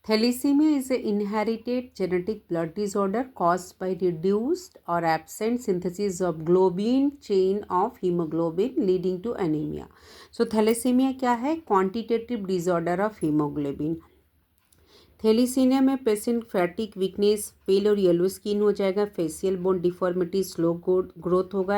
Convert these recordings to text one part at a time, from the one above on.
Thalassemia is an inherited genetic blood disorder caused by reduced or absent synthesis of globulin chain of hemoglobin leading to anemia. So thalassemia क्या है? Quantitative disorder of hemoglobin. Thalassemia में patient fatigue, weakness, pale और yellow skin हो जाएगा, facial bone deformity, slow growth होगा,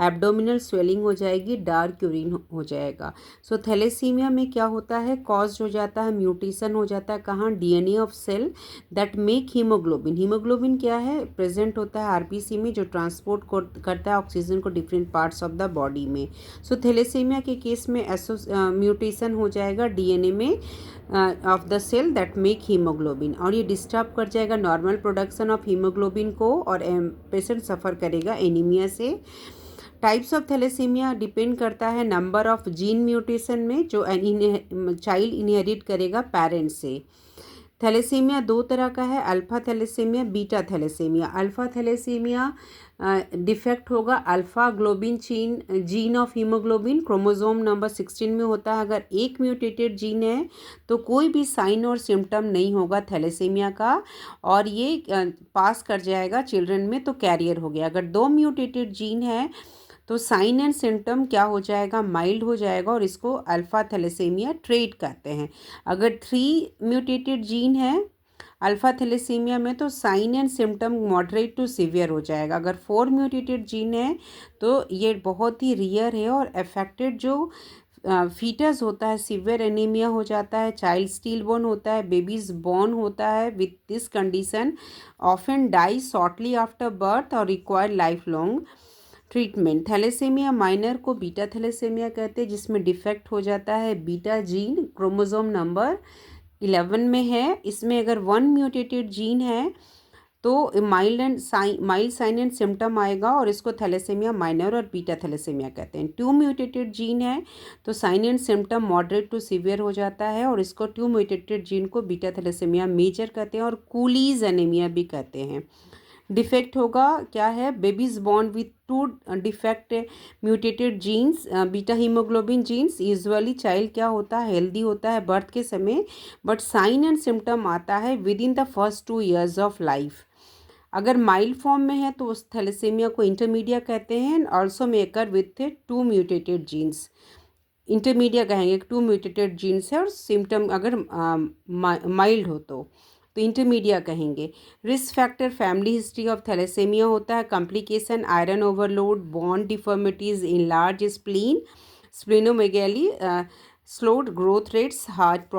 abdominal swelling हो जाएगी, dark urine हो जाएगा. सो थैलेसीमिया में क्या होता है? कॉज हो जाता है, म्यूटेशन हो जाता है. कहाँ? DNA of cell that make hemoglobin. Hemoglobin क्या है? प्रेजेंट होता है आरबीसी में, जो ट्रांसपोर्ट करता है ऑक्सीजन को different parts of the body में. सो थैलेसीमिया के केस में म्यूटेशन हो जाएगा डीएनए में of the cell that make hemoglobin, और ये डिस्टर्ब कर जाएगा नॉर्मल प्रोडक्शन ऑफ हीमोग्लोबिन को, और पेशेंट सफ़र करेगा एनीमिया से. टाइप्स ऑफ थैलेसीमिया डिपेंड करता है नंबर ऑफ जीन म्यूटेशन में, जो चाइल्ड इनहेरिट करेगा पेरेंट्स से. थैलेसीमिया दो तरह का है, alpha thalassaemia, beta thalassaemia. Alpha thalassaemia defect होगा alpha globin gene of haemoglobin, chromosome number 16 में होता है. अगर एक म्यूटेटेड जीन है तो कोई भी साइन और सिम्टम नहीं होगा थैलेसीमिया का, और ये पास कर जाएगा चिल्ड्रन में, तो कैरियर हो गया. अगर दो म्यूटेटेड जीन है तो साइन एंड सिम्टम क्या हो जाएगा? माइल्ड हो जाएगा, और इसको अल्फ़ा थैलेसीमिया ट्रेट कहते हैं. अगर 3 म्यूटेटेड जीन है अल्फ़ा थैलेसीमिया में तो sign and symptom moderate to severe हो जाएगा. अगर 4 म्यूटेटेड जीन है तो ये बहुत ही रियर है, और अफेक्टेड जो फीटस होता है सीवियर एनीमिया हो जाता है, चाइल्ड स्टिल बोर्न होता है, बेबीज बॉर्न होता है with this condition often die shortly after birth और require lifelong treatment. Thalassaemia minor को बीटा थैलेसीमिया कहते हैं, जिसमें डिफेक्ट हो जाता है बीटा जीन, क्रोमोसोम नंबर 11 में है. इसमें अगर 1 म्यूटेटेड जीन है तो माइल्ड साइन एंड सिम्टम आएगा, और इसको थैलेसीमिया माइनर और बीटा थैलेसीमिया कहते हैं. 2 म्यूटेटेड जीन है तो sign and symptom moderate to severe हो जाता है, और इसको 2 म्यूटेटेड जीन को बीटा थैलेसीमिया मेजर कहते हैं, और कूलीज एनीमिया भी कहते हैं. डिफेक्ट होगा क्या है? Babies born with 2 defect mutated genes beta hemoglobin genes. Usually child क्या होता है? हेल्दी होता है बर्थ के समय, बट साइन एंड सिम्टम आता है within the first 2 years of life. अगर माइल्ड फॉर्म में है तो उस थैलेसीमिया को इंटरमीडिया कहते हैं. Also major with 2 mutated genes. Intermedia कहेंगे, 2 म्यूटेटेड जीन्स है और सिम्टम अगर माइल्ड हो तो इंटरमीडिया कहेंगे. Risk factor family history of thalassemia होता है, complication iron overload, bone deformities, enlarge spleen, splenomegaly, slowed growth rates, heart